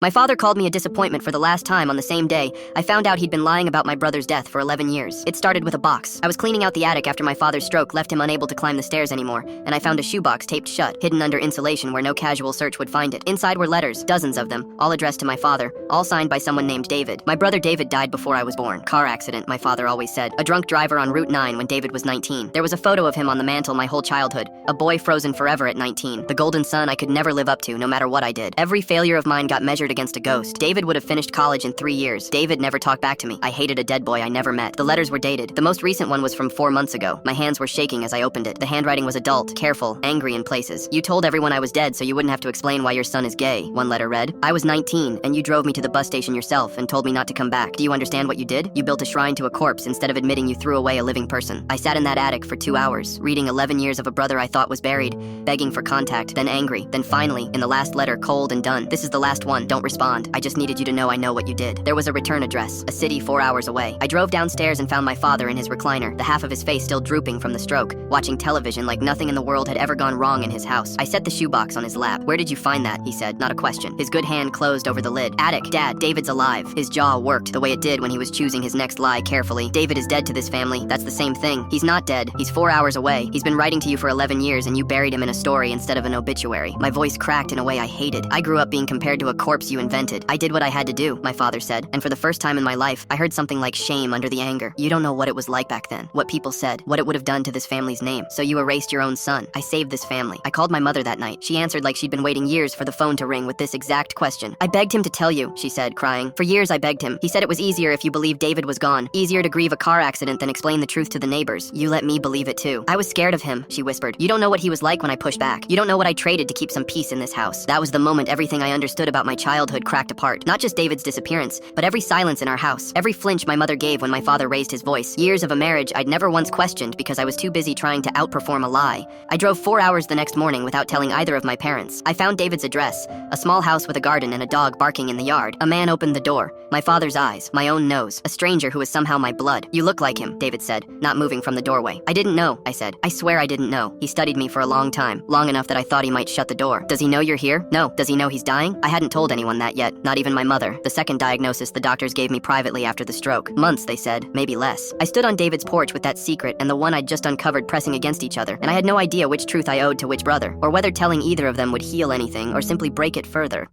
My father called me a disappointment for the last time on the same day. I found out he'd been lying about my brother's death for 11 years. It started with a box. I was cleaning out the attic after my father's stroke left him unable to climb the stairs anymore, and I found a shoebox taped shut, hidden under insulation where no casual search would find it. Inside were letters, dozens of them, all addressed to my father, all signed by someone named David. My brother David died before I was born. Car accident, my father always said. A drunk driver on Route 9 when David was 19. There was a photo of him on the mantle my whole childhood. A boy frozen forever at 19. The golden son I could never live up to, no matter what I did. Every failure of mine got measured against a ghost. David would have finished college in 3 years. David never talked back to me. I hated a dead boy I never met. The letters were dated. The most recent one was from 4 months ago. My hands were shaking as I opened it. The handwriting was adult, careful, angry in places. You told everyone I was dead so you wouldn't have to explain why your son is gay, one letter read. I was 19, and you drove me to the bus station yourself and told me not to come back. Do you understand what you did? You built a shrine to a corpse instead of admitting you threw away a living person. I sat in that attic for 2 hours, reading 11 years of a brother I thought was buried, begging for contact, then angry, then finally, in the last letter, cold and done. This is the last one. Don't respond. I just needed you to know I know what you did. There was a return address, a city 4 hours away. I drove downstairs and found my father in his recliner, the half of his face still drooping from the stroke, watching television like nothing in the world had ever gone wrong in his house. I set the shoebox on his lap. Where did you find that? He said, not a question. His good hand closed over the lid. Attic, Dad, David's alive. His jaw worked the way it did when he was choosing his next lie carefully. David is dead to this family. That's the same thing. He's not dead. He's 4 hours away. He's been writing to you for 11 years and you buried him in a story instead of an obituary. My voice cracked in a way I hated. I grew up being compared to a corpse you invented. I did what I had to do, my father said, and for the first time in my life, I heard something like shame under the anger. You don't know what it was like back then, what people said, what it would have done to this family's name. So you erased your own son. I saved this family. I called my mother that night. She answered like she'd been waiting years for the phone to ring with this exact question. I begged him to tell you, she said, crying. For years I begged him. He said it was easier if you believed David was gone. Easier to grieve a car accident than explain the truth to the neighbors. You let me believe it too. I was scared of him, she whispered. You don't know what he was like when I pushed back. You don't know what I traded to keep some peace in this house. That was the moment everything I understood about my childhood cracked apart. Not just David's disappearance, but every silence in our house. Every flinch my mother gave when my father raised his voice. Years of a marriage I'd never once questioned because I was too busy trying to outperform a lie. I drove 4 hours the next morning without telling either of my parents. I found David's address, a small house with a garden and a dog barking in the yard. A man opened the door. My father's eyes, my own nose, a stranger who was somehow my blood. You look like him, David said, not moving from the doorway. I didn't know, I said. I swear I didn't know. He studied me for a long time, long enough that I thought he might shut the door. Does he know you're here? No. Does he know he's dying? I hadn't told anyone that yet, not even my mother. The second diagnosis the doctors gave me privately after the stroke. Months, they said, maybe less. I stood on David's porch with that secret and the one I'd just uncovered pressing against each other, and I had no idea which truth I owed to which brother, or whether telling either of them would heal anything or simply break it further.